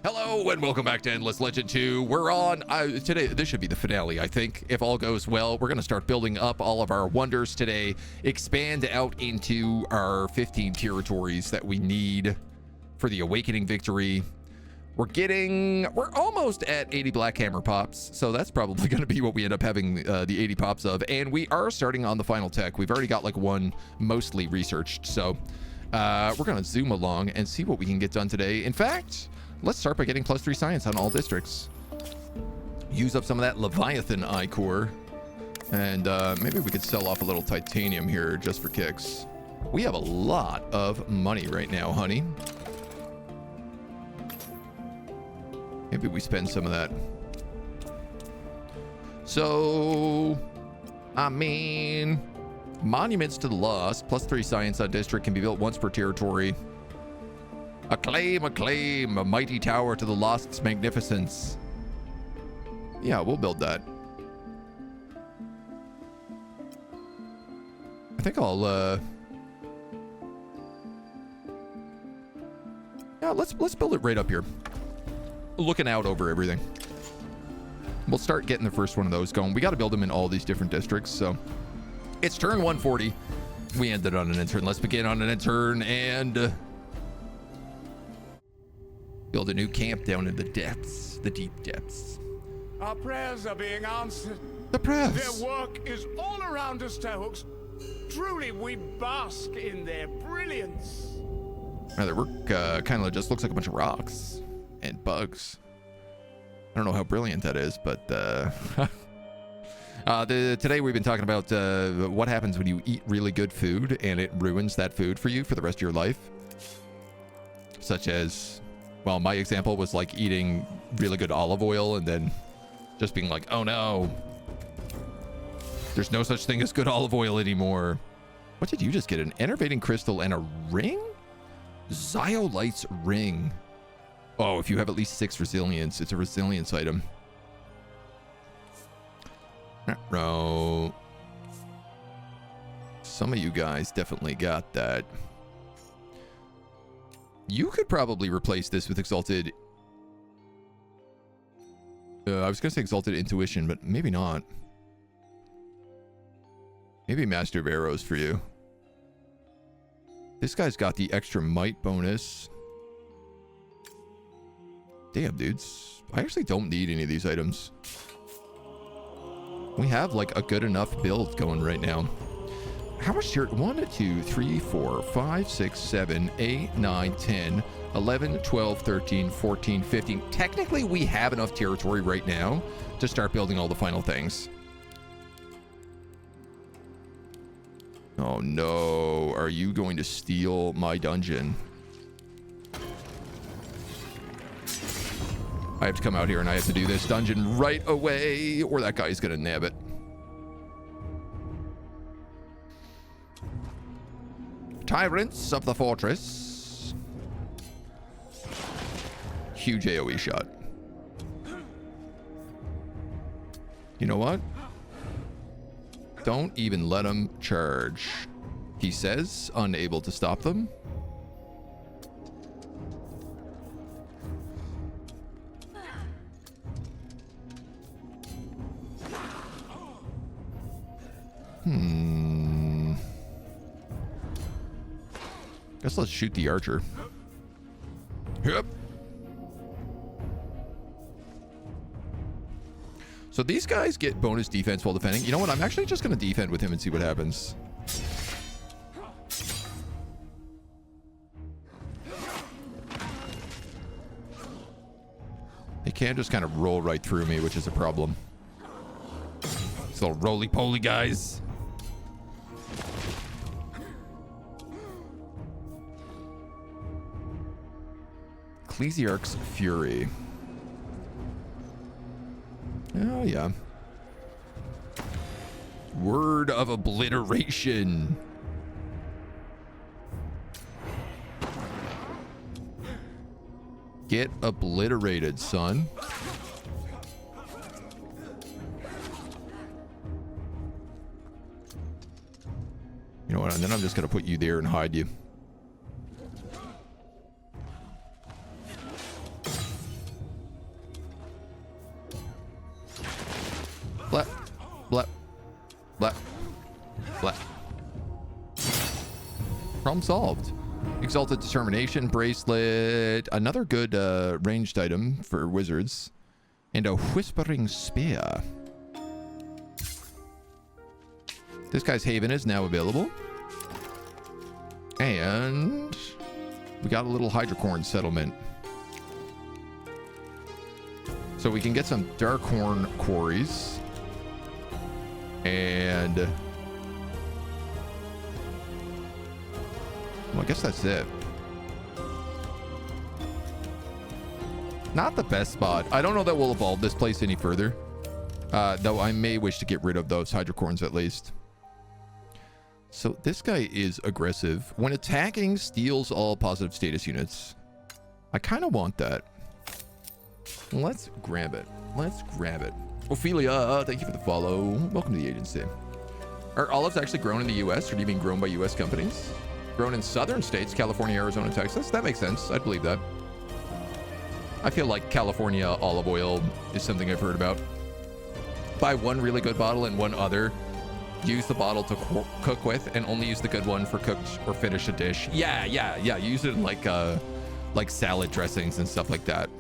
Hello and welcome back to Endless Legend 2. We're on today. This should be the finale, I think. If all goes well, we're going to start building up all of our wonders today, expand out into our 15 territories that we need for the awakening victory. We're almost at 80 black hammer pops, so that's probably going to be what we end up having the 80 pops of. And we are starting on the final tech. We've already got like one mostly researched, so we're going to zoom along and see what we can get done today. In fact, let's start by getting +3 science on all districts. Use up some of that Leviathan I-core. And maybe we could sell off a little titanium here just for kicks. We have a lot of money right now, honey. Maybe we spend some of that. So, I mean, monuments to the lost, +3 science on district can be built once per territory. Acclaim, acclaim, a mighty tower to the lost's magnificence. Yeah, we'll build that. I think I'll, yeah, let's build it right up here. Looking out over everything. We'll start getting the first one of those going. We got to build them in all these different districts, so. It's turn 140. We ended on an intern. Let's begin on an intern and build a new camp down in the depths, the deep depths. Our prayers are being answered. The prayers. Their work is all around us, Terhooks. Truly, we bask in their brilliance. Now, their work kind of just looks like a bunch of rocks and bugs. I don't know how brilliant that is, but today we've been talking about what happens when you eat really good food and it ruins that food for you for the rest of your life. Such as, well, my example was like eating really good olive oil and then just being like, oh no, there's no such thing as good olive oil anymore. What did you just get? An enervating crystal and a ring? Zyolite's ring. Oh, if you have at least 6 resilience, it's a resilience item. No. Some of you guys definitely got that. You could probably replace this with exalted. I was going to say exalted intuition, but maybe not. Maybe master of arrows for you. This guy's got the extra might bonus. Damn, dudes. I actually don't need any of these items. We have like a good enough build going right now. How much tier? 1, 2, 3, 4, 5, 6, 7, 8, 9, 10, 11, 12, 13, 14, 15. Technically, we have enough territory right now to start building all the final things. Oh no. Are you going to steal my dungeon? I have to come out here and I have to do this dungeon right away, or that guy's gonna nab it. Tyrants of the fortress. Huge AoE shot. You know what? Don't even let him charge. He says unable to stop them. Guess let's shoot the archer. Yep. So these guys get bonus defense while defending. You know what? I'm actually just going to defend with him and see what happens. They can't just kind of roll right through me, which is a problem. These little roly-poly guys. Ecclesiarch's Fury. Oh, yeah. Word of obliteration. Get obliterated, son. You know what? And then I'm just going to put you there and hide you. Blep. Blep. Blep. Problem solved. Exalted Determination Bracelet. Another good ranged item for wizards. And a Whispering Spear. This guy's Haven is now available. And we got a little Hydrocorn settlement. So we can get some Darkhorn quarries. And well, I guess that's it. Not the best spot. I don't know that we'll evolve this place any further. Though I may wish to get rid of those Hydrocorns at least. So this guy is aggressive. When attacking, steals all positive status units. I kind of want that. Let's grab it. Let's grab it. Ophelia, thank you for the follow. Welcome to the agency. Are olives actually grown in the U.S. or do you mean grown by U.S. companies? Grown in southern states, California, Arizona, Texas? That makes sense. I'd believe that. I feel like California olive oil is something I've heard about. Buy one really good bottle and one other. Use the bottle to cook with and only use the good one for cooked or finish a dish. Yeah. Use it in like salad dressings and stuff like that.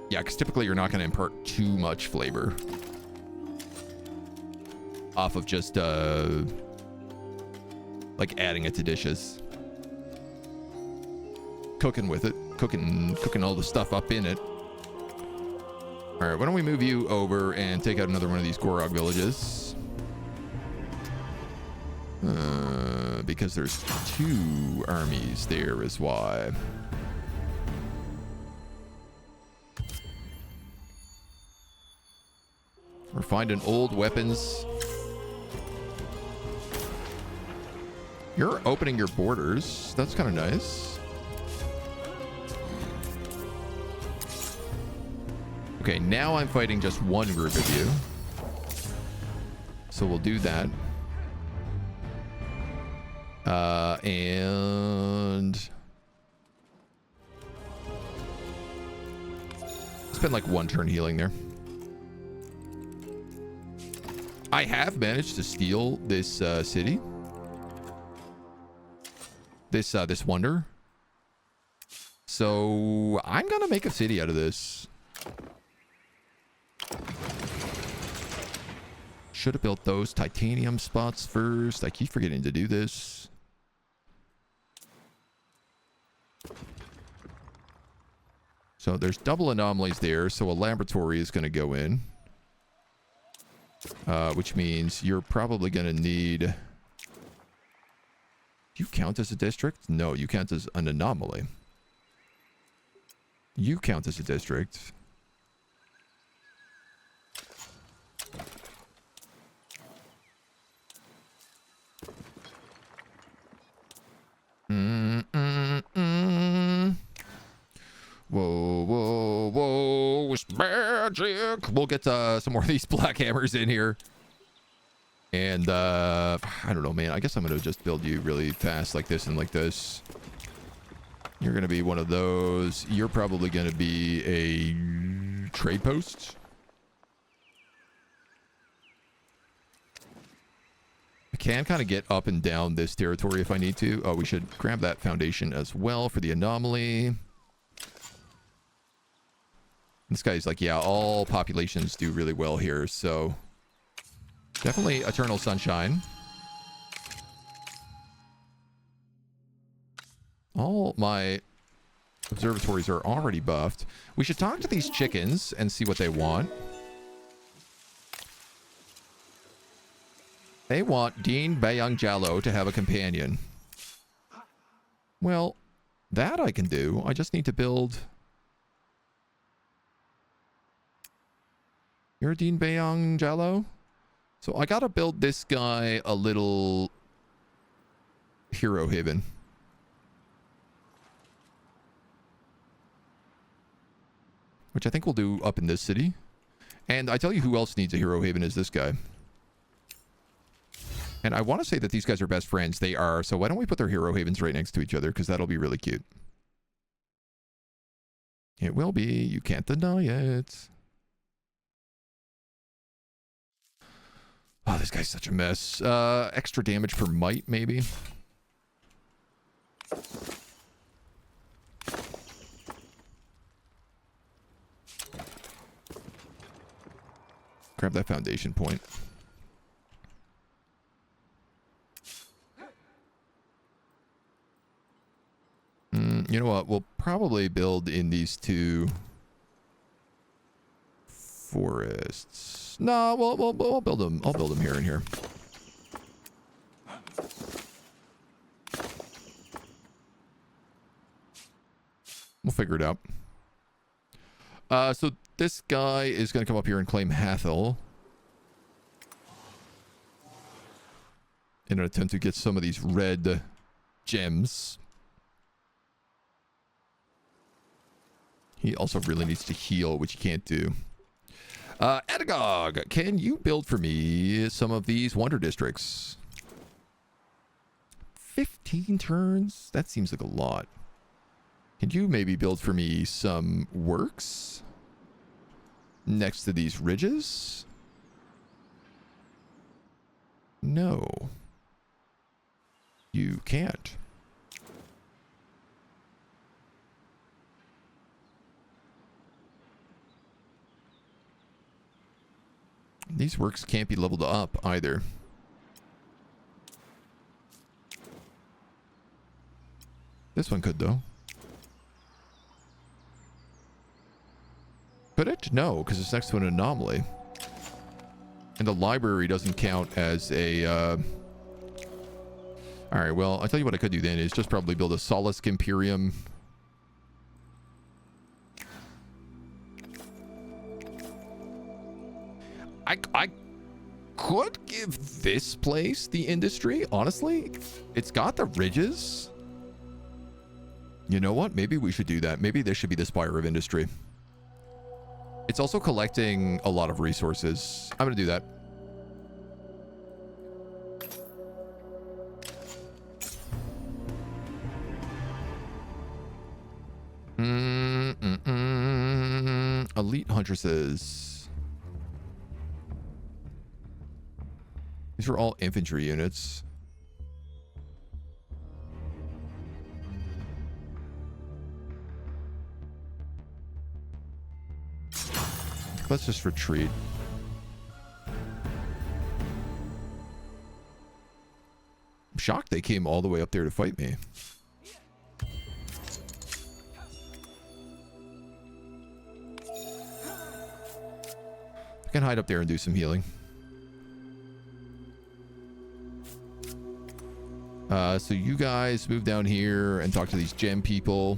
Yeah, because typically you're not going to impart too much flavor off of just like adding it to dishes. Cooking with it, cooking all the stuff up in it. All right, why don't we move you over and take out another one of these Gorog villages? Because there's 2 armies there is why. We're finding old weapons. You're opening your borders. That's kind of nice. Okay, now I'm fighting just one group of you. So we'll do that. And spend like 1 turn healing there. I have managed to steal this city. This wonder. So I'm gonna make a city out of this. Should have built those titanium spots first. I keep forgetting to do this. So there's double anomalies there. So a laboratory is going to go in. Which means you're probably going to need... Do you count as a district? No, you count as an anomaly. You count as a district. Whoa, it's magic. We'll get some more of these black hammers in here. And, I don't know, man. I guess I'm going to just build you really fast like this and like this. You're going to be one of those. You're probably going to be a trade post. I can kind of get up and down this territory if I need to. Oh, we should grab that foundation as well for the anomaly. This guy's like, yeah, all populations do really well here, so definitely Eternal Sunshine. All my observatories are already buffed. We should talk to these chickens and see what they want. They want Dean Bayang Jallo to have a companion. Well, that I can do. I just need to build... You're Dean Bayang Jallo? So I gotta build this guy a little hero haven. Which I think we'll do up in this city. And I tell you who else needs a hero haven is this guy. And I want to say that these guys are best friends. They are. So why don't we put their hero havens right next to each other? Because that'll be really cute. It will be. You can't deny it. Oh, this guy's such a mess. Extra damage for might, maybe. Grab that foundation point. You know what? We'll probably build in these two forests. No, we'll build them. I'll build them here and here. We'll figure it out. So this guy is going to come up here and claim Hathel in an attempt to get some of these red gems. He also really needs to heal, which he can't do. Edagog, can you build for me some of these wonder districts? 15 turns? That seems like a lot. Can you maybe build for me some works next to these ridges? No. You can't. These works can't be leveled up either. This one could, though. Could it? No, because it's next to an anomaly. And the library doesn't count as a... Alright, well, I'll tell you what I could do then is just probably build a Solisk Imperium. I could give this place the industry, honestly. It's got the ridges. You know what? Maybe we should do that. Maybe this should be the Spire of Industry. It's also collecting a lot of resources. I'm going to do that. Elite Huntresses. These are all infantry units. Let's just retreat. I'm shocked they came all the way up there to fight me. I can hide up there and do some healing. So you guys move down here and talk to these gem people.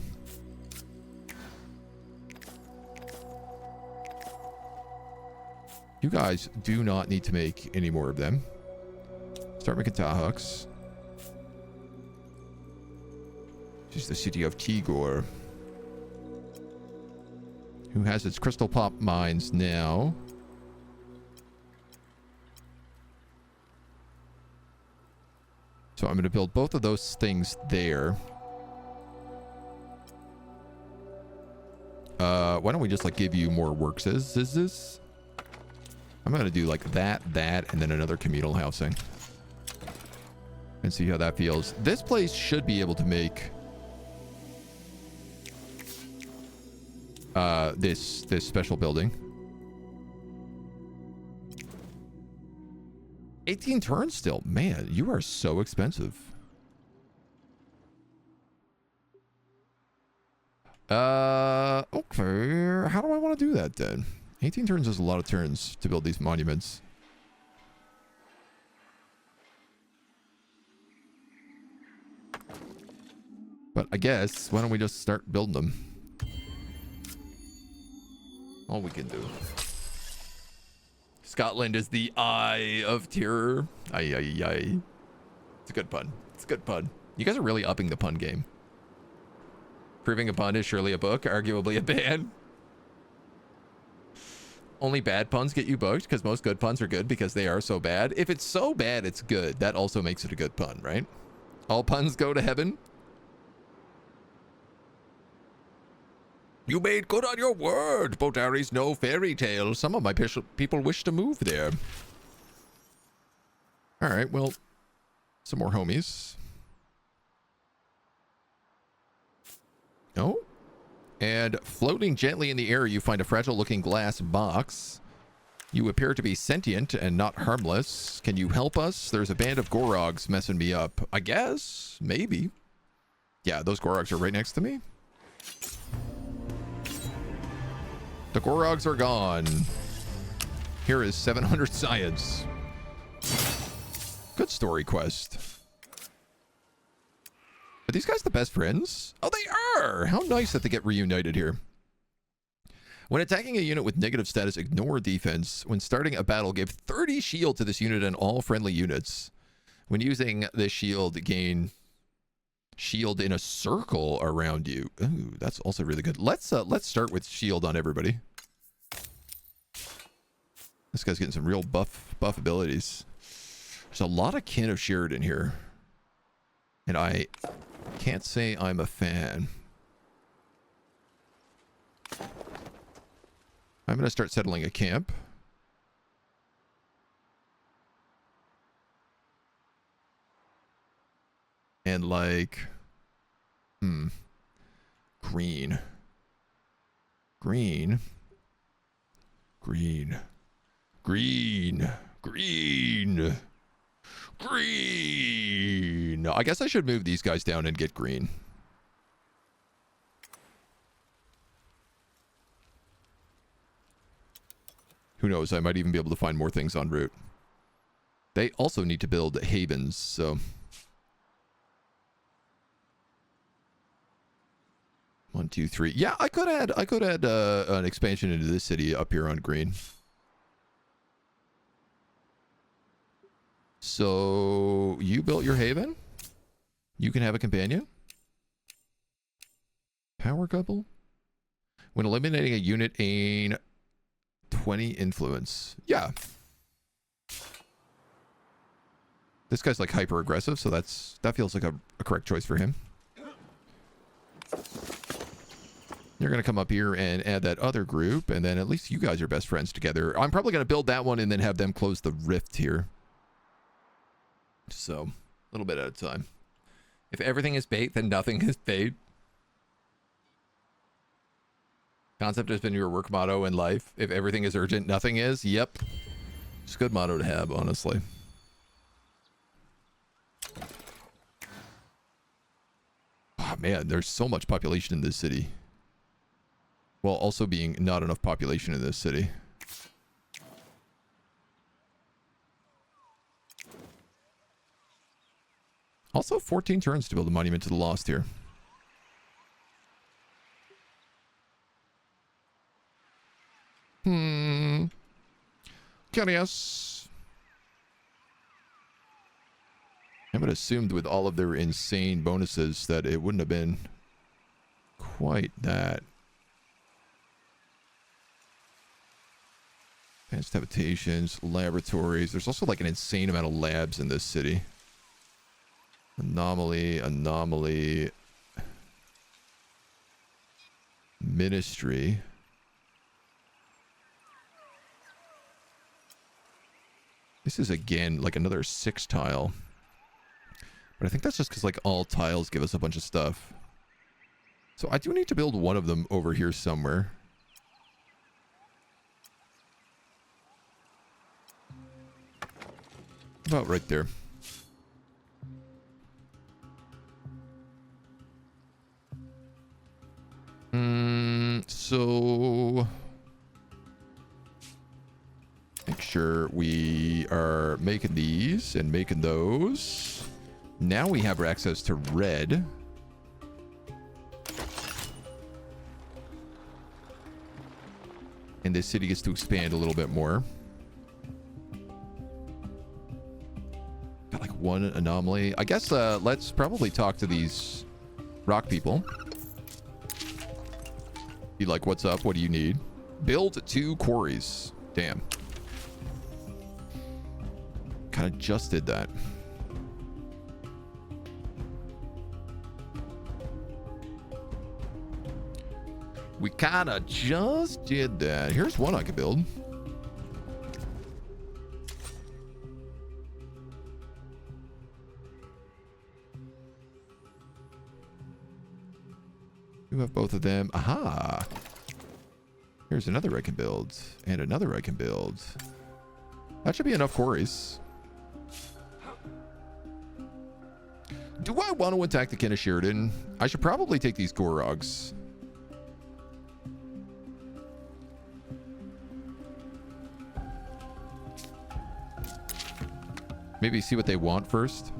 You guys do not need to make any more of them. Start making Tahooks. This is the city of Tigor, who has its crystal pop mines now. So I'm going to build both of those things there. Why don't we just like give you more works? Is this? I'm going to do like that, and then another communal housing. And see how that feels. This place should be able to make this special building. 18 turns still. Man, you are so expensive. Okay. How do I want to do that then? 18 turns is a lot of turns to build these monuments. But I guess, why don't we just start building them? All we can do. Scotland is the eye of terror. Ay, ay, ay. It's a good pun. It's a good pun. You guys are really upping the pun game. Proving a pun is surely a book, arguably a ban. Only bad puns get you booked because most good puns are good because they are so bad. If it's so bad, it's good. That also makes it a good pun, right? All puns go to heaven. You made good on your word. Botari's no fairy tale. Some of my people wish to move there. All right, well, some more homies. Oh, and floating gently in the air, you find a fragile-looking glass box. You appear to be sentient and not harmless. Can you help us? There's a band of Gorogs messing me up. I guess, maybe. Yeah, those Gorogs are right next to me. The Gorogs are gone. Here is 700 science. Good story quest. Are these guys the best friends? Oh, they are! How nice that they get reunited here. When attacking a unit with negative status, ignore defense. When starting a battle, give 30 shield to this unit and all friendly units. When using this shield, gain shield in a circle around you. Ooh, that's also really good. Let's start with shield on everybody. This guy's getting some real buff abilities. There's a lot of kin of Sheridan here. And I can't say I'm a fan. I'm going to start settling a camp. And like, green. Green. Green. Green. Green. Green. I guess I should move these guys down and get green. Who knows? I might even be able to find more things en route. They also need to build havens, so 1, 2, 3. Yeah, I could add an expansion into this city up here on green. So you built your haven. You can have a companion. Power couple. When eliminating a unit, gain 20 influence. Yeah. This guy's like hyper aggressive, so that feels like a correct choice for him. You're going to come up here and add that other group, and then at least you guys are best friends together. I'm probably going to build that one and then have them close the rift here. So, a little bit at a time. If everything is bait, then nothing is bait. Concept has been your work motto in life. If everything is urgent, nothing is. Yep. It's a good motto to have, honestly. Oh, man, there's so much population in this city. While also being not enough population in this city. Also, 14 turns to build a monument to the lost here. Curious. I would have assumed with all of their insane bonuses that it wouldn't have been quite that. Advanced habitations, laboratories. There's also like an insane amount of labs in this city. Anomaly. Ministry. This is again like another 6 tile. But I think that's just because like all tiles give us a bunch of stuff. So I do need to build one of them over here somewhere. About right there. So make sure we are making these and making those. Now we have access to red. And this city gets to expand a little bit more. Got like one anomaly. I guess let's probably talk to these rock people. Be like, what's up? What do you need? Build 2 quarries. Damn. Kind of just did that. We kind of just did that. Here's one I could build. You have both of them. Aha! Here's another I can build. And another I can build. That should be enough quarries. Do I want to attack the kin of Sheridan? I should probably take these Gorogs. Maybe see what they want first.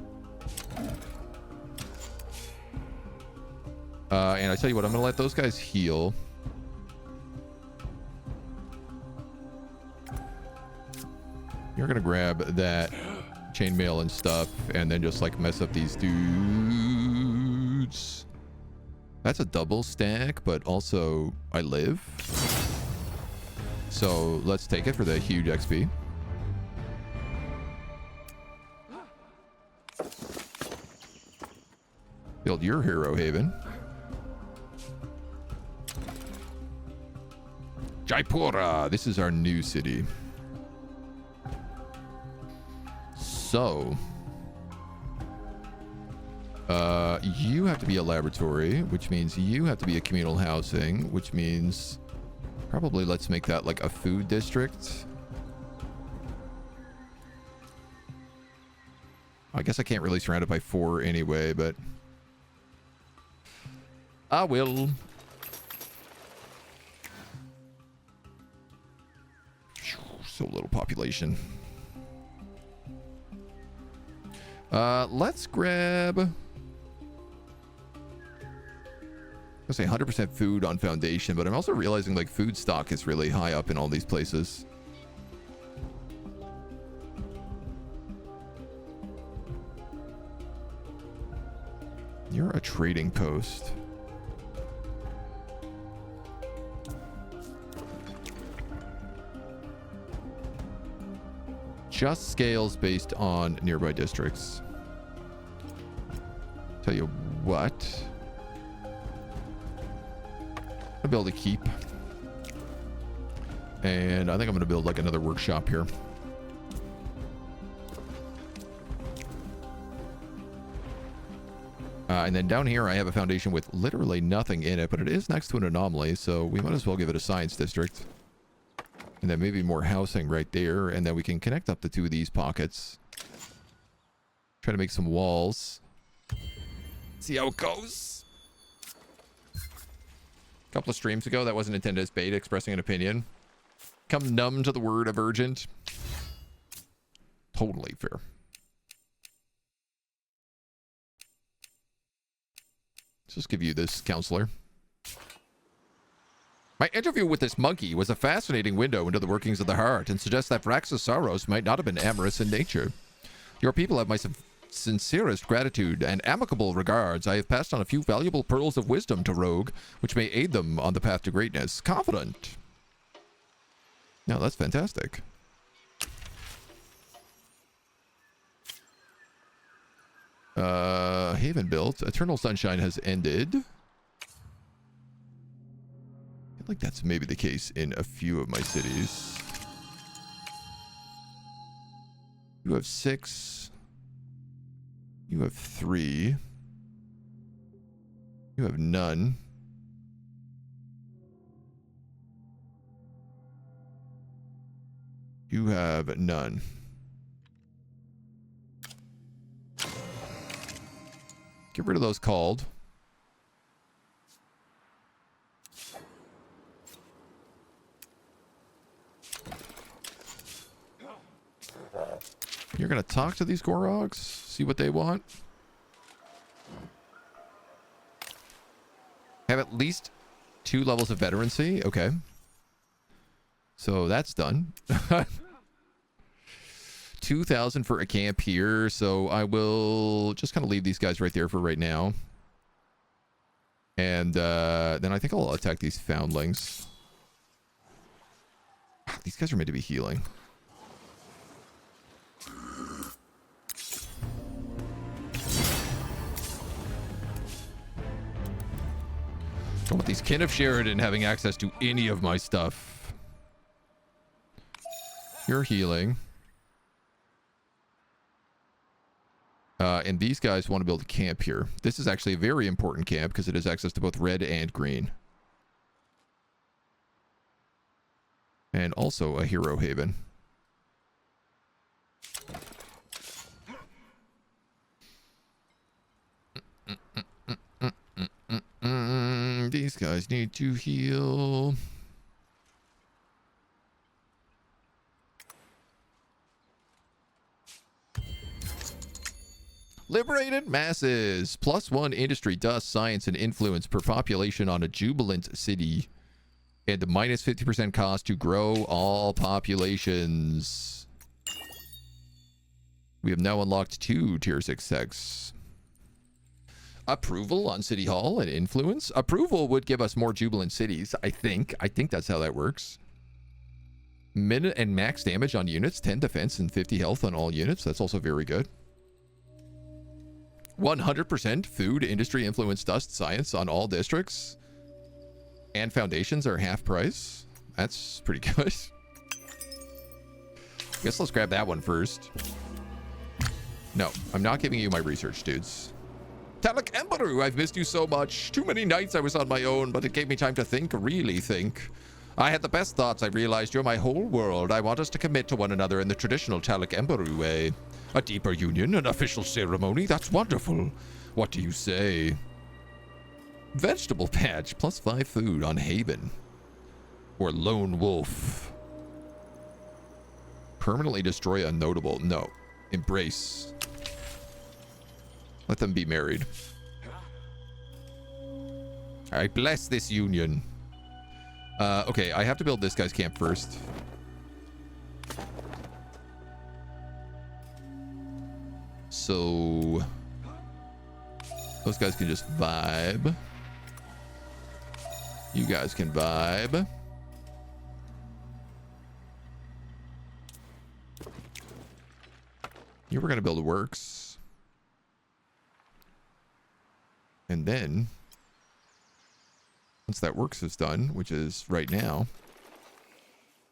And I tell you what, I'm going to let those guys heal. You're going to grab that chainmail and stuff and then just like mess up these dudes. That's a double stack, but also I live. So let's take it for the huge XP. Build your hero haven. Jaipura. This is our new city. So, you have to be a laboratory, which means you have to be a communal housing, which means probably let's make that like a food district. I guess I can't really surround it by 4 anyway, but I will. So little population. Let's grab, I say 100% food on foundation, but I'm also realizing like food stock is really high up in all these places. You're a trading post. Just scales based on nearby districts. Tell you what. I'll build a keep. And I think I'm going to build like another workshop here. And then down here I have a foundation with literally nothing in it, but it is next to an anomaly, so we might as well give it a science district. And then maybe more housing right there, and then we can connect up the 2 of these pockets. Try to make some walls. See how it goes. A couple of streams ago, that wasn't intended as bait, expressing an opinion. Come numb to the word of urgent. Totally fair. Let's just give you this, counselor. My interview with this monkey was a fascinating window into the workings of the heart and suggests that Vraxosaurus might not have been amorous in nature. Your people have my sincerest gratitude and amicable regards. I have passed on a few valuable pearls of wisdom to Rogue, which may aid them on the path to greatness. Confident. No, that's fantastic. Haven built. Eternal Sunshine has ended. I feel like that's maybe the case in a few of my cities. You have 6. You have 3. You have none. You have none. Get rid of those called. You're going to talk to these Gorogs? See what they want? Have at least 2 levels of veterancy? Okay. So that's done. 2,000 for a camp here. So I will just kind of leave these guys right there for right now. And then I think I'll attack these foundlings. These guys are meant to be healing. I don't want these kin of Sheridan having access to any of my stuff. You're healing. And these guys want to build a camp here. This is actually a very important camp because it has access to both red and green. And also a hero haven. These guys need to heal. Liberated masses. +1 industry, dust, science, and influence per population on a jubilant city. And minus 50% cost to grow all populations. We have now unlocked 2 tier 6 techs. Approval on City Hall and influence. Approval would give us more jubilant cities, I think. I think that's how that works. Min and max damage on units, 10 defense and 50 health on all units. That's also very good. 100% food, industry, influence, dust, science on all districts. And foundations are half price. That's pretty good. Guess let's grab that one first. No, I'm not giving you my research, dudes. Talak Embaru, I've missed you so much. Too many nights I was on my own, but it gave me time to think, really think. I had the best thoughts. I realized you're my whole world. I want us to commit to one another in the traditional Talak Embaru way. A deeper union, an official ceremony. That's wonderful. What do you say? Vegetable patch, +5 food on Haven. Or Lone Wolf. Permanently destroy a notable. No. Embrace. Let them be married. I bless this union. Okay, I have to build this guy's camp first. So those guys can just vibe. You guys can vibe. You were gonna build a works. And then once that works is done, which is right now,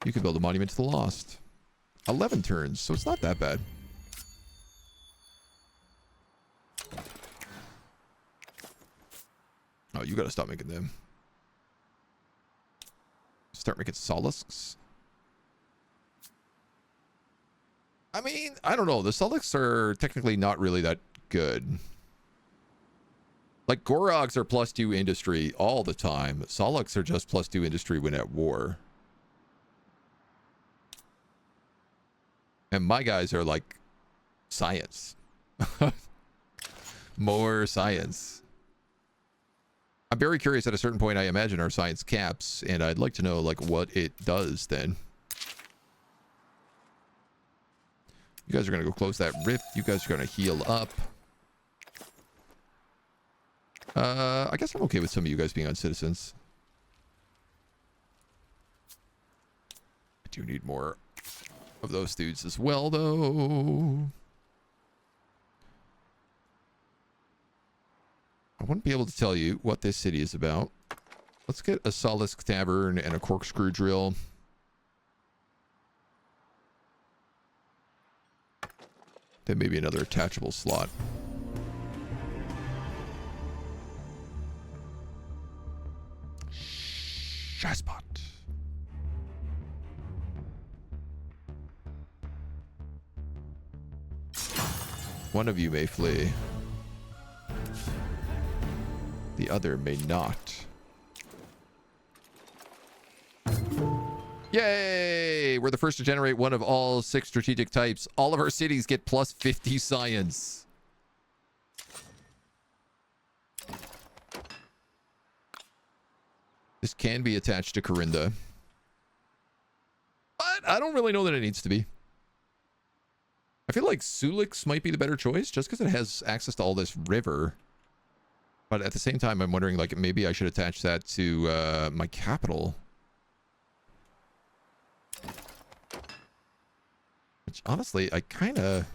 you can build a monument to the lost. 11 turns, so it's not that bad. Oh, you gotta stop making them. Start making Solisks. I mean, I don't know. The Solisks are technically not really that good. Like, Gorogs are +2 industry all the time. Soliks are just +2 industry when at war. And my guys are like science. More science. I'm very curious at a certain point. I imagine our science caps, and I'd like to know like what it does then. You guys are going to go close that rift. You guys are going to heal up. I guess I'm okay with some of you guys being on citizens. I do need more of those dudes as well, though. I wouldn't be able to tell you what this city is about. Let's get a Solisk Tavern and a Corkscrew Drill. Then maybe another attachable slot. Shazbot. One of you may flee. The other may not. Yay! We're the first to generate one of all 6 strategic types. All of our cities get +50 science. This can be attached to Corinda. But I don't really know that it needs to be. I feel like Sulix might be the better choice just because it has access to all this river. But at the same time, I'm wondering, like, maybe I should attach that to my capital. Which, honestly, I kind of...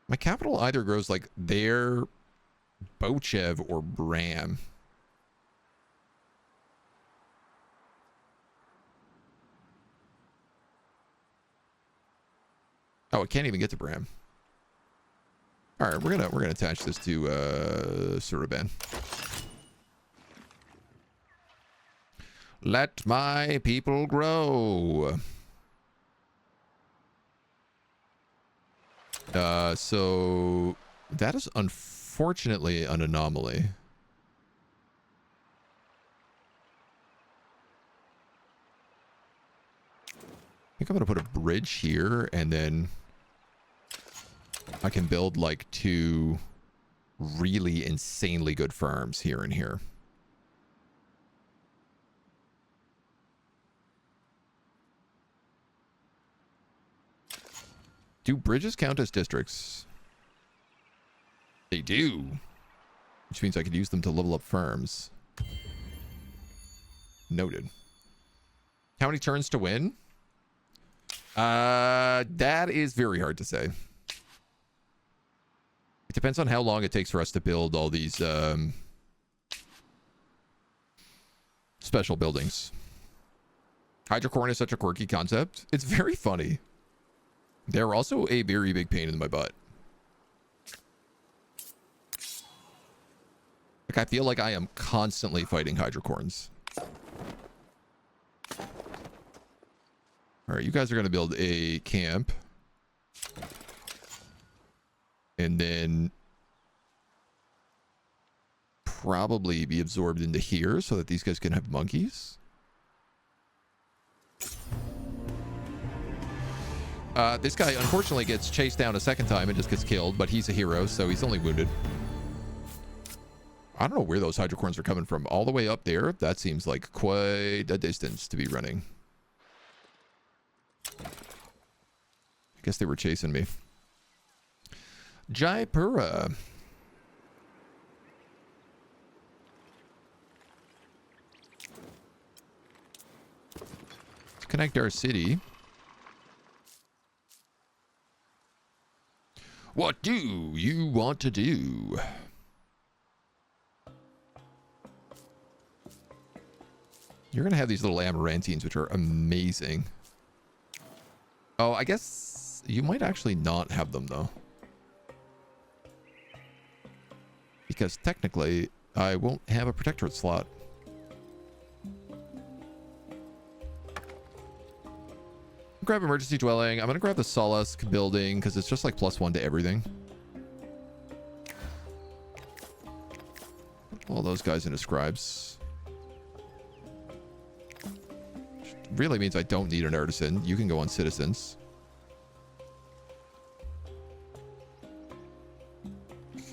My capital either grows, like, there, Bochev, or Bram. Oh, it can't even get to Bram. All right, we're gonna attach this to Suraban. Let my people grow. So that is unfortunately an anomaly. I think I'm gonna put a bridge here, and then I can build like 2 really insanely good farms here and here. Do bridges count as districts? They do. Which means I could use them to level up farms. Noted. How many turns to win? That is very hard to say. It depends on how long it takes for us to build all these special buildings. Hydrocorn is such a quirky concept. It's very funny. They're also a very big pain in my butt. Like, I feel like I am constantly fighting hydrocorns. All right, you guys are going to build a camp. And then probably be absorbed into here so that these guys can have monkeys. This guy unfortunately gets chased down a second time and just gets killed, but he's a hero, so he's only wounded. I don't know where those hydrocorns are coming from. All the way up there? That seems like quite a distance to be running. I guess they were chasing me. Jaipura. Let's connect our city. What do you want to do? You're going to have these little amarantines, which are amazing. Oh, I guess you might actually not have them, though. Because technically, I won't have a protectorate slot. Grab emergency dwelling. I'm going to grab the Solace building because it's just like +1 to everything. All those guys into scribes. Really means I don't need an artisan. You can go on citizens.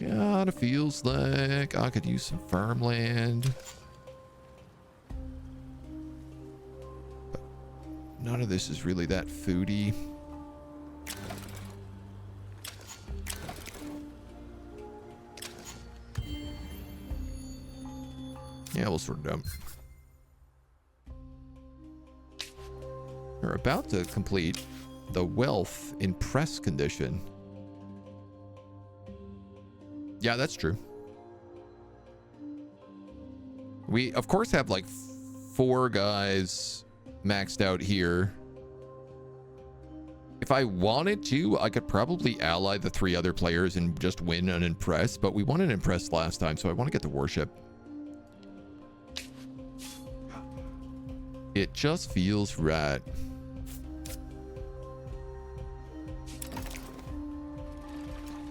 God, it feels like I could use some farmland. But none of this is really that foody. Yeah, we'll sort it out. We're about to complete the wealth in press condition. Yeah, that's true. We, of course, have like 4 guys maxed out here. If I wanted to, I could probably ally the 3 other players and just win an impress, but we won an impress last time, so I want to get the warship. It just feels right.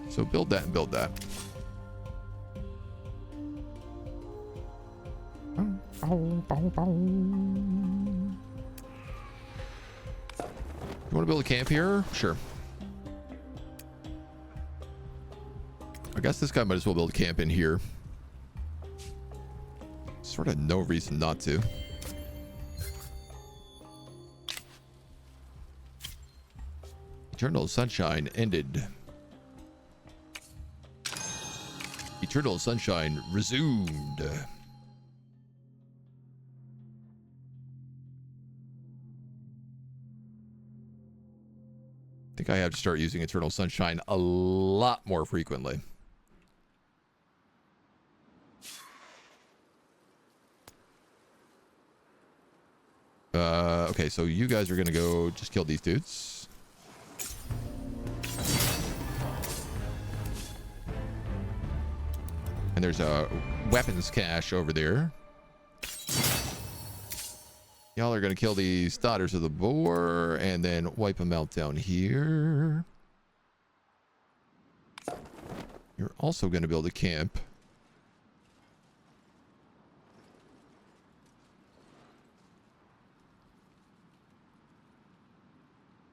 So build that and build that. You want to build a camp here? Sure. I guess this guy might as well build a camp in here. Sort of no reason not to. Eternal Sunshine ended. Eternal Sunshine resumed. I think I have to start using Eternal Sunshine a lot more frequently. Okay, so you guys are gonna go just kill these dudes. And there's a weapons cache over there. Y'all are going to kill these daughters of the boar and then wipe them out down here. You're also going to build a camp.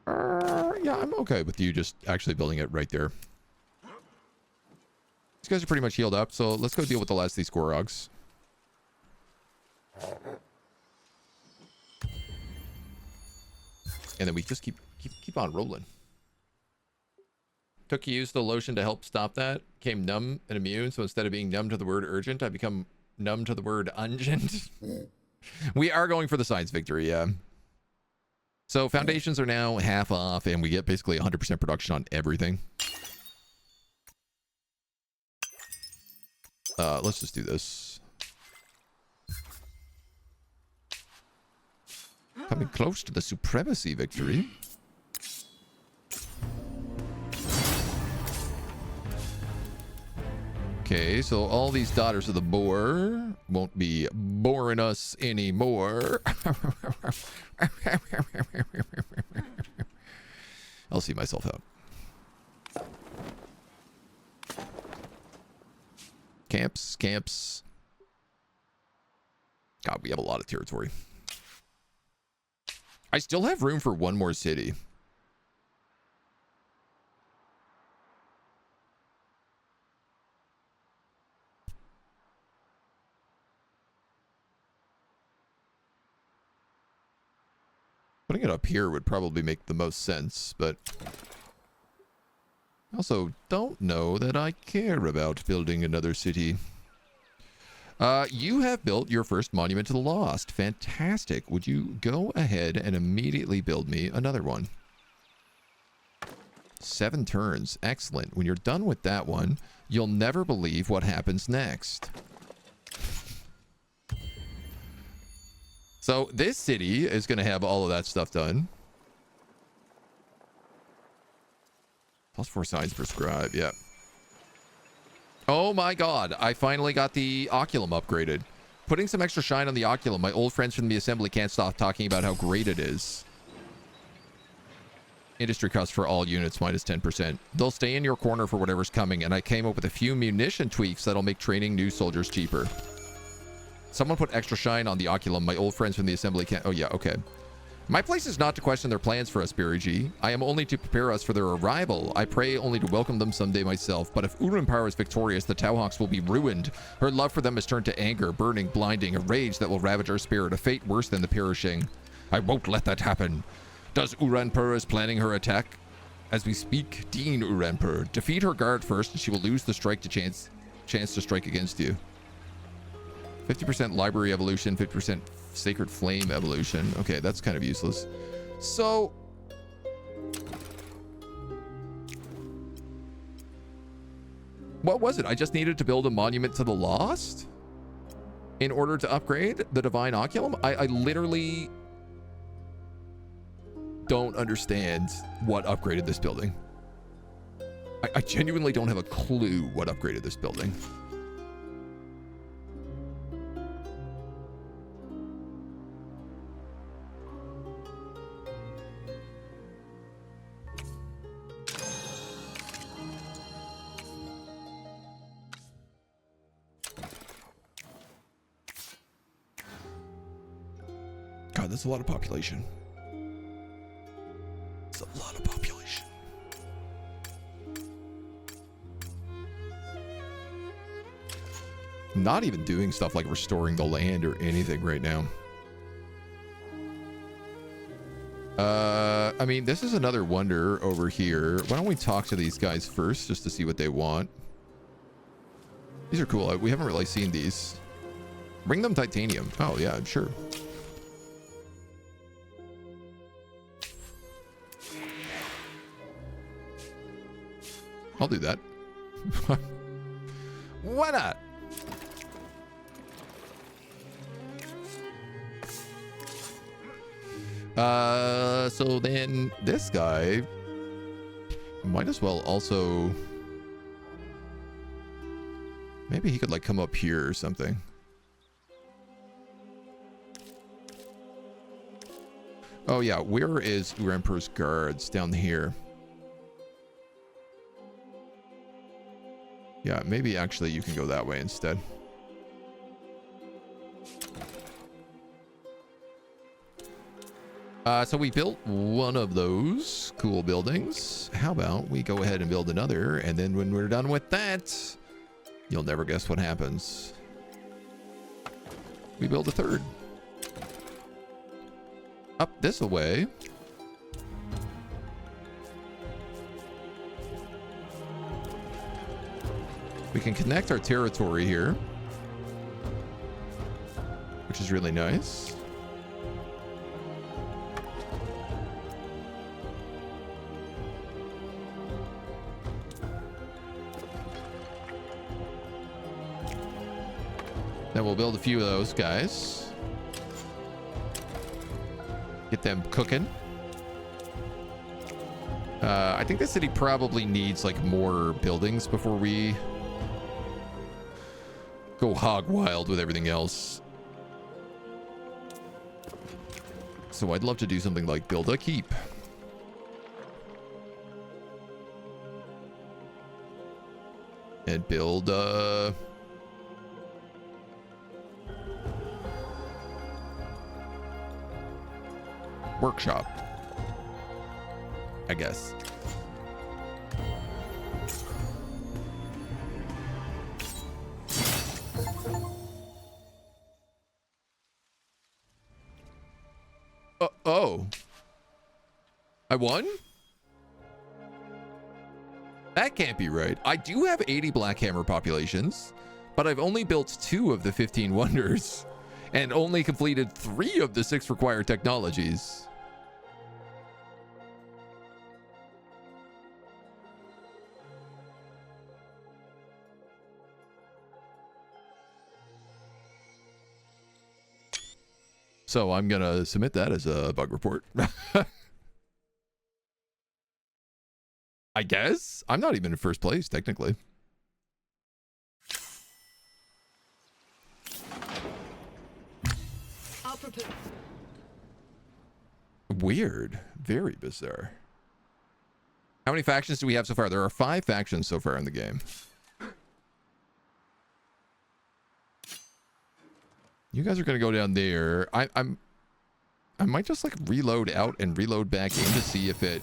Yeah, I'm okay with you just actually building it right there. These guys are pretty much healed up, so let's go deal with the last of these Gorogs. And then we just keep on rolling. Took to use the lotion to help stop that. Became numb and immune, so instead of being numb to the word urgent, I become numb to the word ungent. We are going for the science victory, yeah. So foundations are now half off, and we get basically 100% production on everything. Let's just do this. Coming close to the supremacy victory. Okay, so all these daughters of the boar won't be boring us anymore. I'll see myself out. Camps. God, we have a lot of territory. I still have room for one more city. Putting it up here would probably make the most sense, but I also don't know that I care about building another city. You have built your first monument to the lost. Fantastic. Would you go ahead and immediately build me another one? 7 turns. Excellent. When you're done with that one, you'll never believe what happens next. So this city is going to have all of that stuff done. +4 signs prescribed. Yeah. Oh my god. I finally got the Oculum upgraded. Putting some extra shine on the Oculum. My old friends from the assembly can't stop talking about how great it is. Industry cost for all units -10%. They'll stay in your corner for whatever's coming, and I came up with a few munition tweaks that'll make training new soldiers cheaper. Someone put extra shine on the Oculum. My old friends from the assembly can't... Oh yeah, okay. My place is not to question their plans for us, Barry G. I am only to prepare us for their arrival. I pray only to welcome them someday myself. But if Urimpar is victorious, the Tauhawks will be ruined. Her love for them is turned to anger, burning, blinding, a rage that will ravage our spirit, a fate worse than the perishing. I won't let that happen. Does Urimpar is planning her attack? As we speak, Dean Urimpar. Defeat her guard first, and she will lose the strike to chance to strike against you. 50% library evolution, 50% sacred flame evolution. Okay, that's kind of useless. So what was it? I just needed to build a monument to the lost in order to upgrade the divine Oculum? I literally don't understand what upgraded this building. I genuinely don't have a clue what upgraded this building. God, that's a lot of population. It's a lot of population. Not even doing stuff like restoring the land or anything right now. I mean, this is another wonder over here. Why don't we talk to these guys first just to see what they want? These are cool. We haven't really seen these. Bring them titanium. Oh, yeah, sure. I'll do that. Why not? So then this guy might as well also Maybe he could like come up here or something. Oh yeah, where is Emperor's guards? Down here. Yeah, maybe actually you can go that way instead. So we built one of those cool buildings. How about we go ahead and build another, and then when we're done with that, you'll never guess what happens. We build a third. Up this way. We can connect our territory here, which is really nice. Then we'll build a few of those guys. Get them cooking. I think the city probably needs like more buildings before we go hog wild with everything else. So I'd love to do something like build a keep. And build a workshop, I guess. Oh. I won? That can't be right. I do have 80 Black Hammer populations, but I've only built 2 of the 15 wonders and only completed 3 of the 6 required technologies. So I'm gonna submit that as a bug report. I guess I'm not even in first place technically. Weird. Very bizarre. How many factions do we have so far? There are 5 factions so far in the game. You guys are gonna go down there. I might just like reload out and reload back in to see if it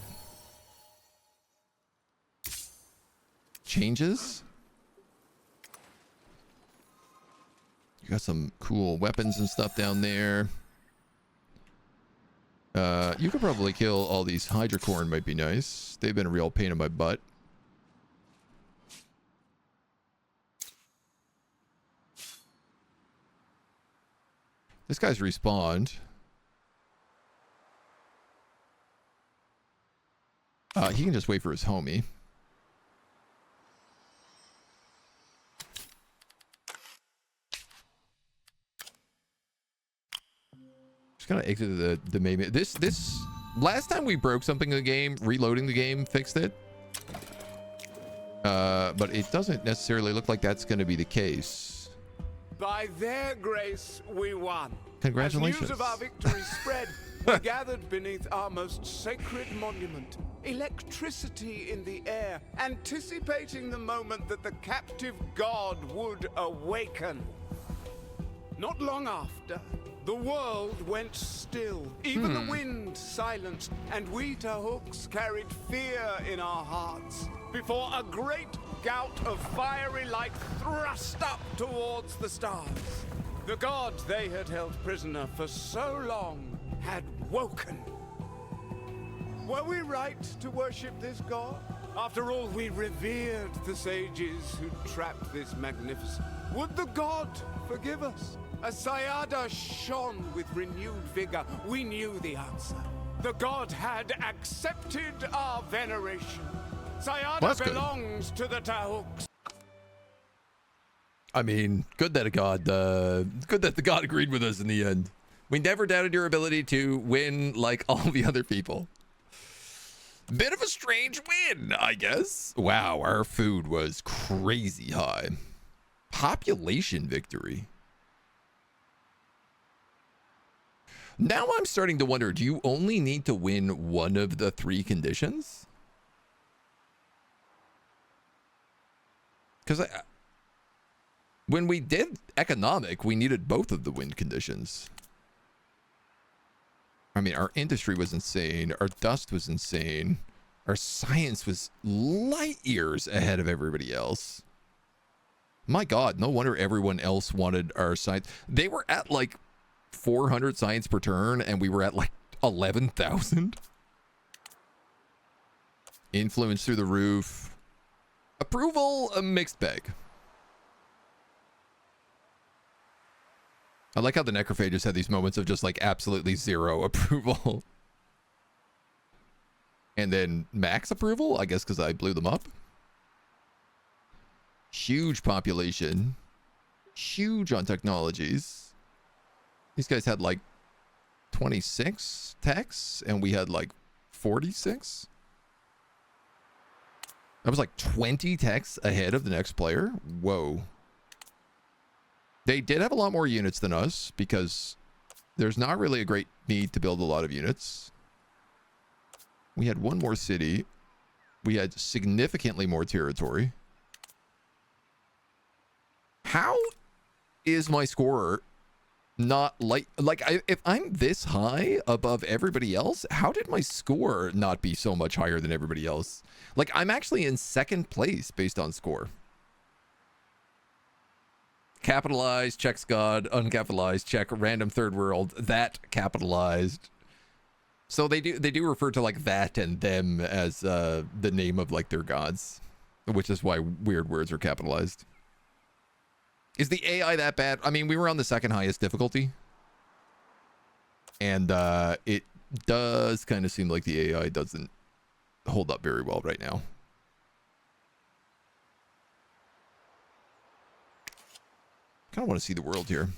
changes. You got some cool weapons and stuff down there. You could probably kill all these hydrocorn, might be nice. They've been a real pain in my butt. This guy's respawned. He can just wait for his homie. Just gonna exit the main. This last time we broke something in the game, reloading the game fixed it. But it doesn't necessarily look like that's gonna be the case. By their grace, we won. Congratulations. As news of our victory spread, we gathered beneath our most sacred monument, electricity in the air, anticipating the moment that the captive god would awaken. Not long after, the world went still. Even the wind silenced, and we Tahooks carried fear in our hearts before a great gout of fiery light thrust up towards the stars. The god they had held prisoner for so long had woken. Were we right to worship this god? After all, we revered the sages who trapped this magnificence. Would the god forgive us? As Sayada shone with renewed vigor, we knew the answer. The god had accepted our veneration. Sayada belongs to the Tahooks. I mean, good that the god agreed with us in the end. We never doubted your ability to win like all the other people. Bit of a strange win, I guess. Wow, our food was crazy high. Population victory. Now I'm starting to wonder, do you only need to win one of the 3 conditions? Because when we did economic, we needed both of the win conditions. I mean, our industry was insane. Our dust was insane. Our science was light years ahead of everybody else. My God, no wonder everyone else wanted our science. They were at like 400 science per turn, and we were at like 11,000. Influence through the roof. Approval, a mixed bag. I like how the necrophages had these moments of just like absolutely zero approval. And then max approval, I guess because I blew them up. Huge population. Huge on technologies. These guys had like 26 techs, and we had like 46. That was like 20 techs ahead of the next player. Whoa. They did have a lot more units than us because there's not really a great need to build a lot of units. We had one more city. We had significantly more territory. How is my score not like if I'm this high above everybody else, how did my score not be so much higher than everybody else? Like, I'm actually in 2nd place based on score. Capitalized, checks God, uncapitalized, check random third world, that capitalized. So they do refer to like that and them as the name of like their gods, which is why weird words are capitalized. Is the AI that bad? I mean, we were on the 2nd highest difficulty, and it does kind of seem like the AI doesn't hold up very well right now. Kind of want to see the world here.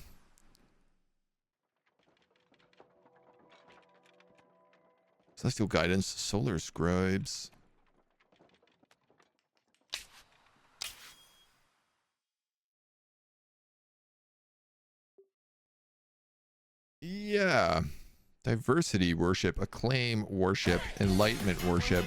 Celestial guidance, solar scribes. Yeah. Diversity worship, acclaim worship, enlightenment worship.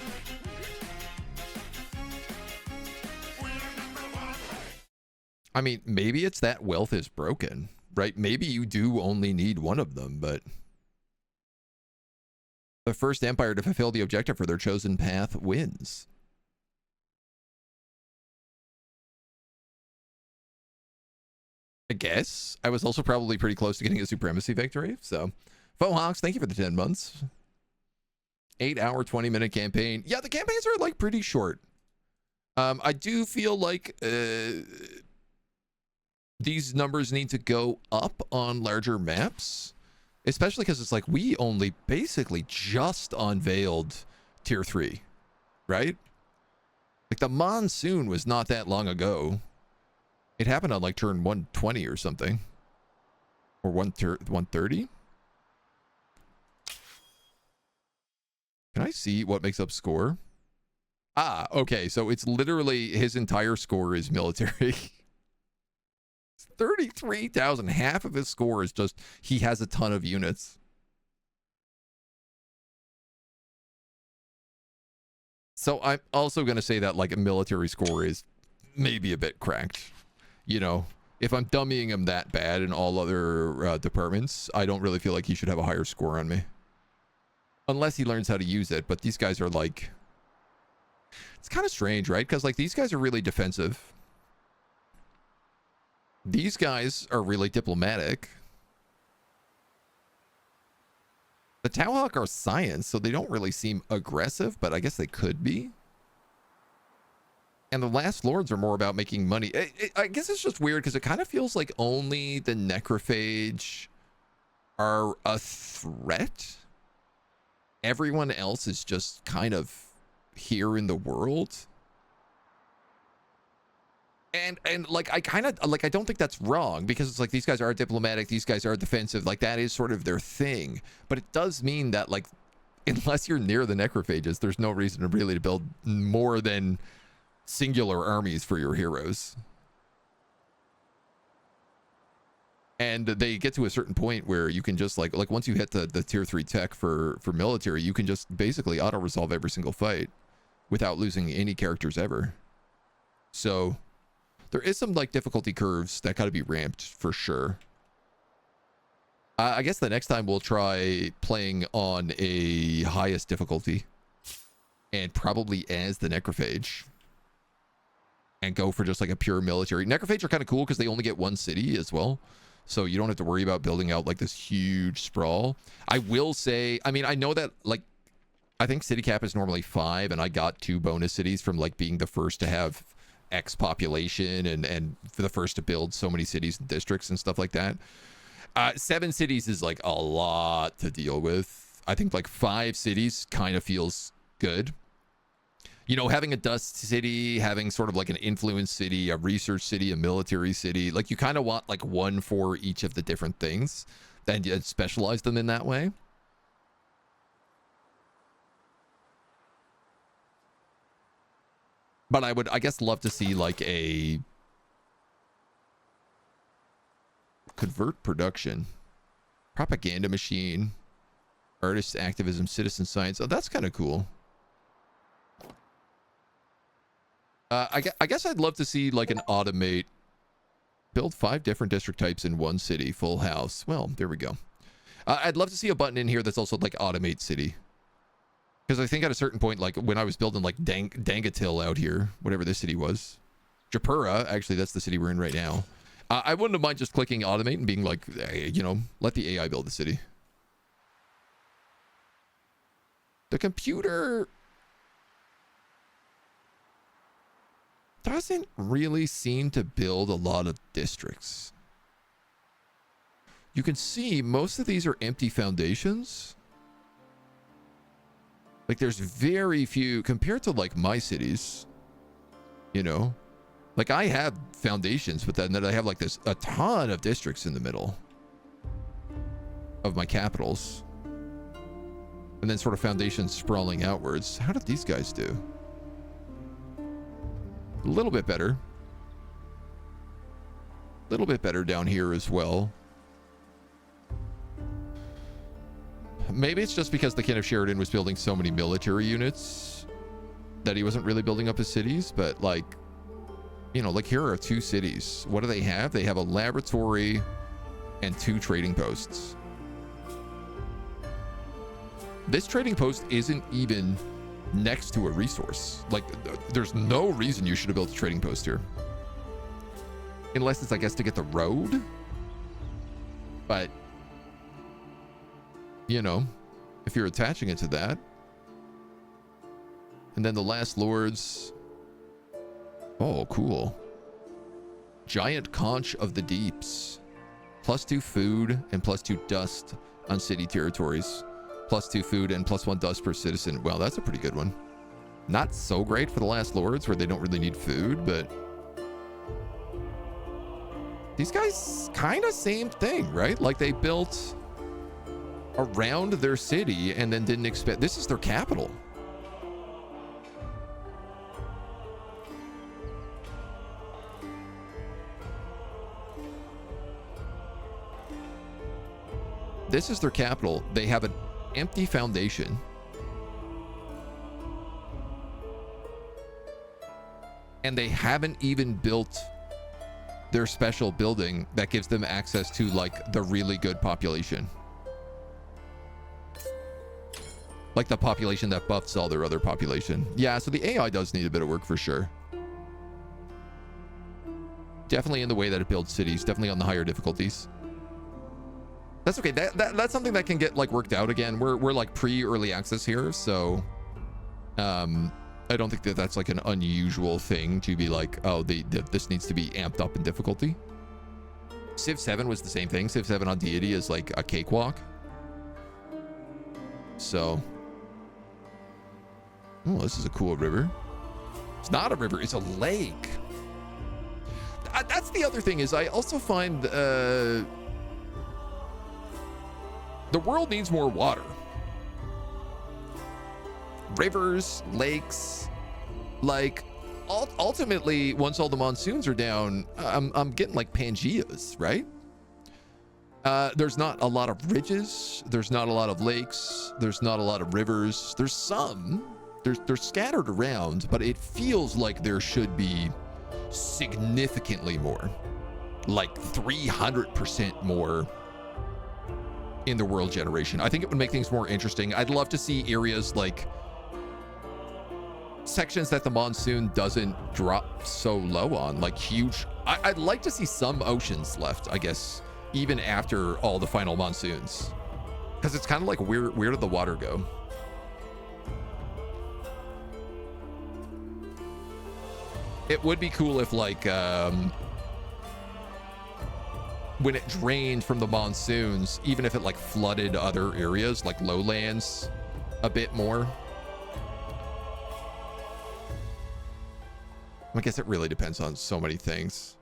I mean, maybe it's that wealth is broken, right? Maybe you do only need one of them, but the first empire to fulfill the objective for their chosen path wins. I guess. I was also probably pretty close to getting a supremacy victory, so. Fohawks, thank you for the 10 months. 8-hour, 20-minute campaign. Yeah, the campaigns are like pretty short. I do feel like these numbers need to go up on larger maps, especially because it's like we only basically just unveiled tier 3, right? Like the monsoon was not that long ago. It happened on like turn 120 or something, or 130. Can I see what makes up score? Ah, okay. So it's literally his entire score is military. 33,000. Half of his score is just he has a ton of units. So I'm also going to say that like a military score is maybe a bit cracked. You know, if I'm dummying him that bad in all other departments, I don't really feel like he should have a higher score on me. Unless he learns how to use it. But these guys are like, it's kind of strange, right? Because like these guys are really defensive. These guys are really diplomatic. The Tauhawk are science, so they don't really seem aggressive, but I guess they could be. And the Last Lords are more about making money. I guess it's just weird because it kind of feels like only the Necrophage are a threat. Everyone else is just kind of here in the world. And like I kind of like I don't think that's wrong because it's like these guys are diplomatic, these guys are defensive, like that is sort of their thing. But it does mean that like unless you're near the Necrophages, there's no reason to really build more than singular armies for your heroes. And they get to a certain point where you can just like once you hit the tier 3 tech for military, you can just basically auto resolve every single fight without losing any characters ever. So there is some like difficulty curves that got to be ramped for sure. I guess the next time we'll try playing on a highest difficulty and probably as the necrophage and go for just like a pure military. Necrophage are kind of cool because they only get one city as well. So you don't have to worry about building out like this huge sprawl. I will say, I mean, I know that like, I think city cap is normally 5 and I got 2 bonus cities from like being the first to have X population and for the first to build so many cities and districts and stuff like that. 7 cities is like a lot to deal with. I think like 5 cities kind of feels good. You know, having a dust city, having sort of like an influence city, a research city, a military city, like you kind of want like one for each of the different things and you specialize them in that way. But I would, I guess, love to see like a convert production, propaganda machine, artist activism, citizen science. Oh, that's kind of cool. I guess I'd love to see like an automate, build 5 different district types in one city, full house. Well, there we go. I'd love to see a button in here that's also like automate city. Because I think at a certain point, like when I was building like Dangatil out here, whatever this city was, Japura, actually that's the city we're in right now. I wouldn't have mind just clicking automate and being like, hey, you know, let the AI build the city. The computer doesn't really seem to build a lot of districts. You can see most of these are empty foundations. Like there's very few compared to like my cities, you know, like I have foundations, but then I have like this a ton of districts in the middle of my capitals and then sort of foundations sprawling outwards. How did these guys do? A little bit better. A little bit better down here as well. Maybe it's just because the King of Sheridan was building so many military units that he wasn't really building up his cities, but like, you know, like here are 2 cities. What do they have? They have a laboratory and 2 trading posts. This trading post isn't even next to a resource. Like there's no reason you should have built a trading post here. Unless it's, I guess, to get the road. But you know, if you're attaching it to that. And then the last lords. Oh, cool. Giant conch of the deeps. +2 food and +2 dust on city territories. +2 food and +1 dust per citizen. Well, that's a pretty good one. Not so great for the last lords where they don't really need food, but these guys kind of same thing, right? Like they built around their city and then didn't expect. This is their capital. This is their capital. They have an empty foundation. And they haven't even built their special building that gives them access to like the really good population. Like the population that buffs all their other population. Yeah, so the AI does need a bit of work for sure. Definitely in the way that it builds cities. Definitely on the higher difficulties. That's okay. That's something that can get like worked out again. We're like pre-early access here, so I don't think that that's like an unusual thing to be like, oh, this needs to be amped up in difficulty. Civ 7 was the same thing. Civ 7 on Deity is like a cakewalk. So, oh, this is a cool river. It's not a river, it's a lake. That's the other thing is I also find the world needs more water. Rivers, lakes, like ultimately once all the monsoons are down, I'm getting like Pangeas, right? There's not a lot of ridges. There's not a lot of lakes. There's not a lot of rivers. There's some. They're scattered around, but it feels like there should be significantly more, like 300% more in the world generation. I think it would make things more interesting. I'd love to see areas like sections that the monsoon doesn't drop so low on, like huge. I'd like to see some oceans left, I guess, even after all the final monsoons, because it's kind of like where did the water go? It would be cool if, like, when it drained from the monsoons, even if it like flooded other areas like lowlands a bit more. I guess it really depends on so many things.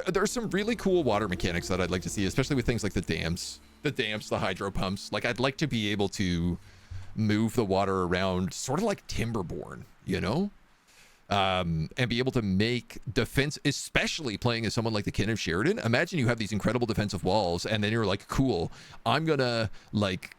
There's some really cool water mechanics that I'd like to see, especially with things like the dams, the hydro pumps. Like, I'd like to be able to move the water around sort of like Timberborn, you know? And be able to make defense, especially playing as someone like the Kin of Sheridan. Imagine you have these incredible defensive walls, and then you're like, cool, I'm gonna like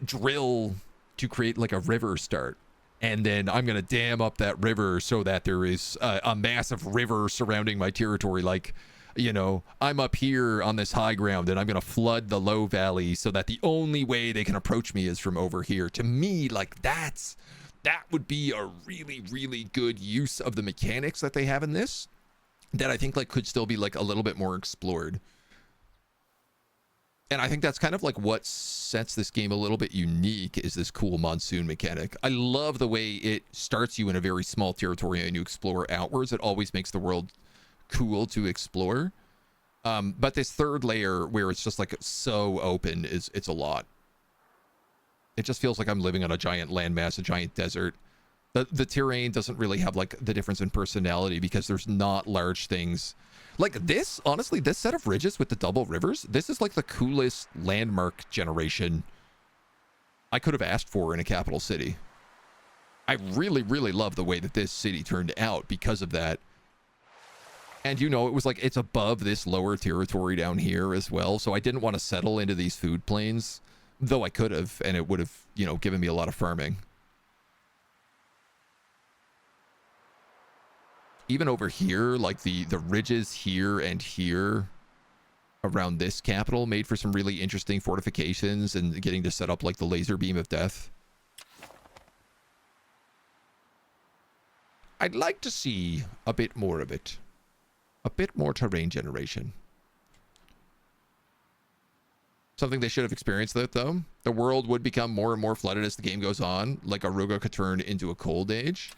drill to create like a river start, and then I'm gonna dam up that river so that there is a massive river surrounding my territory. Like, you know, I'm up here on this high ground, and I'm gonna flood the low valley so that the only way they can approach me is from over here. To me, like, that would be a really, really good use of the mechanics that they have in this, that I think like could still be like a little bit more explored. And I think that's kind of like what sets this game a little bit unique, is this cool monsoon mechanic. I love the way it starts you in a very small territory and you explore outwards. It always makes the world cool to explore. But this third layer where it's just like so open it's a lot. It just feels like I'm living on a giant landmass, a giant desert. The terrain doesn't really have like the difference in personality because there's not large things. Like this, honestly, this set of ridges with the double rivers, this is like the coolest landmark generation I could have asked for in a capital city. I really, really love the way that this city turned out because of that. And, you know, it was like it's above this lower territory down here as well. So I didn't want to settle into these food plains. Though I could have, and it would have, you know, given me a lot of farming. Even over here, like the ridges here and here around this capital made for some really interesting fortifications and getting to set up like the laser beam of death. I'd like to see a bit more of it. A bit more terrain generation. Something they should have experienced that, though. The world would become more and more flooded as the game goes on. Like Aruga could turn into a cold age.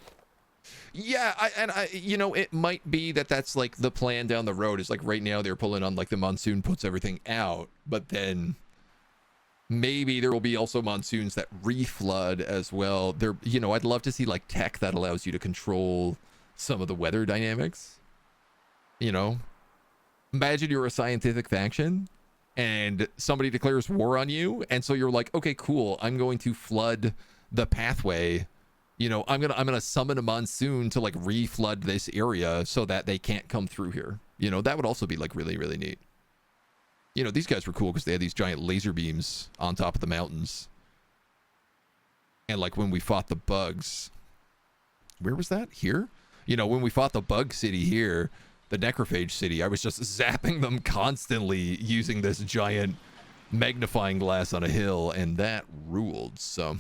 Yeah, I you know, it might be that that's like the plan down the road, is like right now they're pulling on like the monsoon puts everything out, but then maybe there will be also monsoons that reflood as well. There, you know, I'd love to see like tech that allows you to control some of the weather dynamics. You know, imagine you're a scientific faction and somebody declares war on you, and so you're like, okay, cool, I'm going to flood the pathway. You know, I'm gonna summon a monsoon to like reflood this area so that they can't come through here. You know, that would also be like really, really neat. You know, these guys were cool because they had these giant laser beams on top of the mountains. And like when we fought the bugs, where was that? Here? You know, when we fought the bug city here, the necrophage city, I was just zapping them constantly using this giant magnifying glass on a hill, and that ruled. So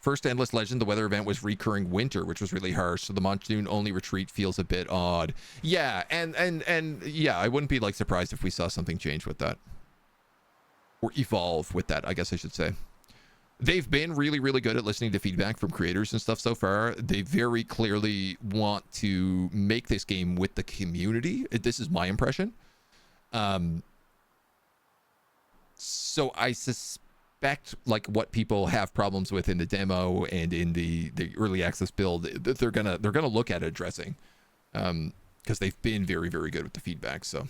first endless legend, the weather event was recurring winter, which was really harsh, so the monsoon only retreat feels a bit odd. Yeah, and yeah, I wouldn't be like surprised if we saw something change with that, or evolve with that, I guess I should say. They've been really, really good at listening to feedback from creators and stuff so far. They very clearly want to make this game with the community. This is my impression. So I suspect like what people have problems with in the demo and in the early access build, that they're gonna look at addressing, because they've been very, very good with the feedback. So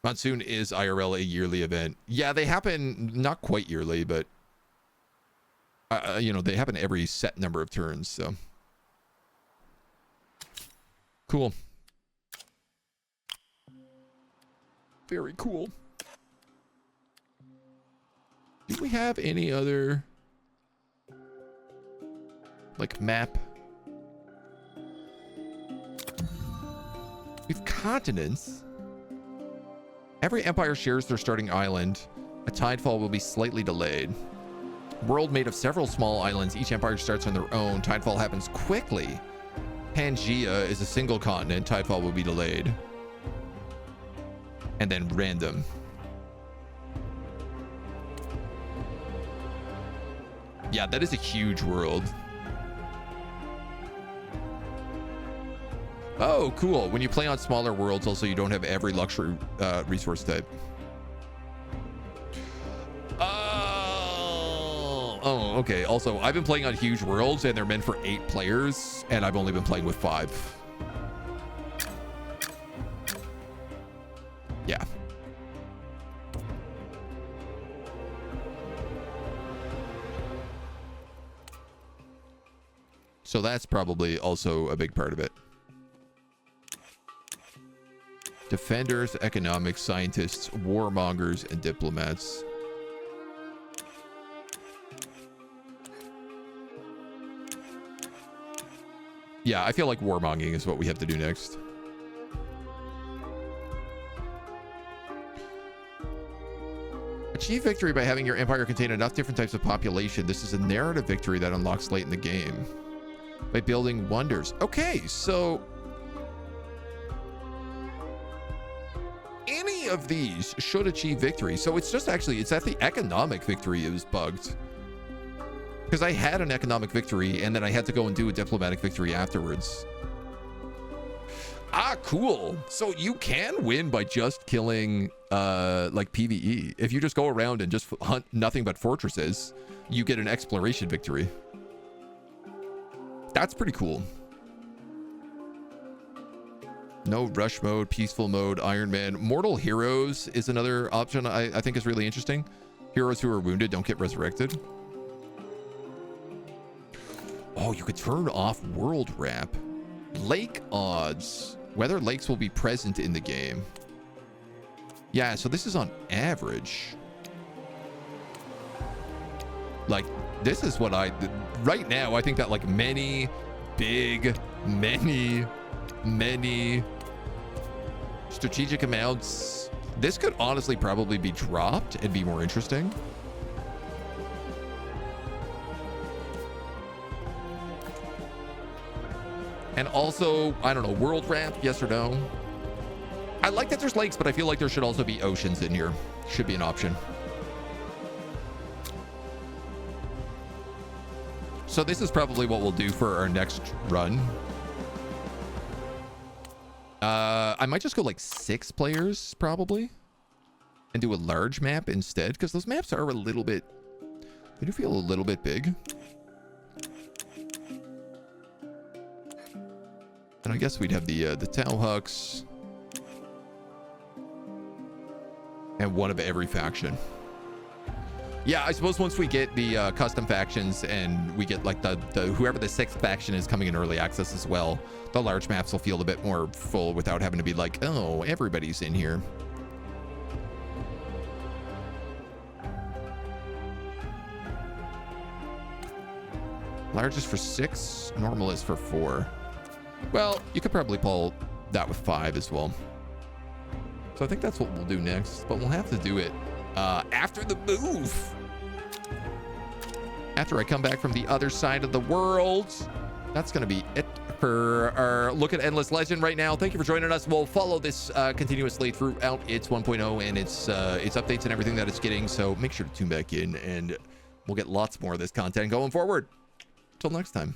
monsoon is IRL a yearly event. Yeah, they happen not quite yearly, but you know, they happen every set number of turns. So cool. Very cool. Do we have any other like map? We've continents. Every empire shares their starting island. A tidefall will be slightly delayed. World made of several small islands. Each empire starts on their own. Tidefall happens quickly. Pangea is a single continent. Tidefall will be delayed. And then random. Yeah, that is a huge world. Oh, cool. When you play on smaller worlds, also, you don't have every luxury resource type. Oh, okay. Also, I've been playing on huge worlds, and they're meant for 8 players, and I've only been playing with 5. Yeah. So that's probably also a big part of it. Defenders, economics, scientists, warmongers, and diplomats. Yeah, I feel like warmongering is what we have to do next. Achieve victory by having your empire contain enough different types of population. This is a narrative victory that unlocks late in the game. By building wonders. Okay, so any of these should achieve victory. So it's just actually, it's at the economic victory it was bugged. Because I had an economic victory and then I had to go and do a diplomatic victory afterwards. Ah, cool. So you can win by just killing like PvE. If you just go around and just hunt nothing but fortresses, you get an exploration victory. That's pretty cool. No rush mode, peaceful mode, Iron Man. Mortal heroes is another option I think is really interesting. Heroes who are wounded don't get resurrected. Oh, you could turn off world wrap. Lake odds. Whether lakes will be present in the game. Yeah, so this is on average. Like, this is what right now, I think that like many strategic amounts, this could honestly probably be dropped and be more interesting. And also, I don't know, world wrap, yes or no? I like that there's lakes, but I feel like there should also be oceans in here. Should be an option. So this is probably what we'll do for our next run. I might just go like 6 players probably and do a large map instead, because those maps are a little bit, they do feel a little bit big. And I guess we'd have the Tauhucks and one of every faction. Yeah, I suppose once we get the custom factions and we get like the whoever the 6th faction is coming in early access as well, the large maps will feel a bit more full without having to be like, oh, everybody's in here. Large is for 6, normal is for 4. Well, you could probably pull that with 5 as well. So I think that's what we'll do next, but we'll have to do it after the move. After I come back from the other side of the world. That's going to be it for our look at Endless Legend right now. Thank you for joining us. We'll follow this continuously throughout its 1.0 and its updates and everything that it's getting. So make sure to tune back in and we'll get lots more of this content going forward. Till next time.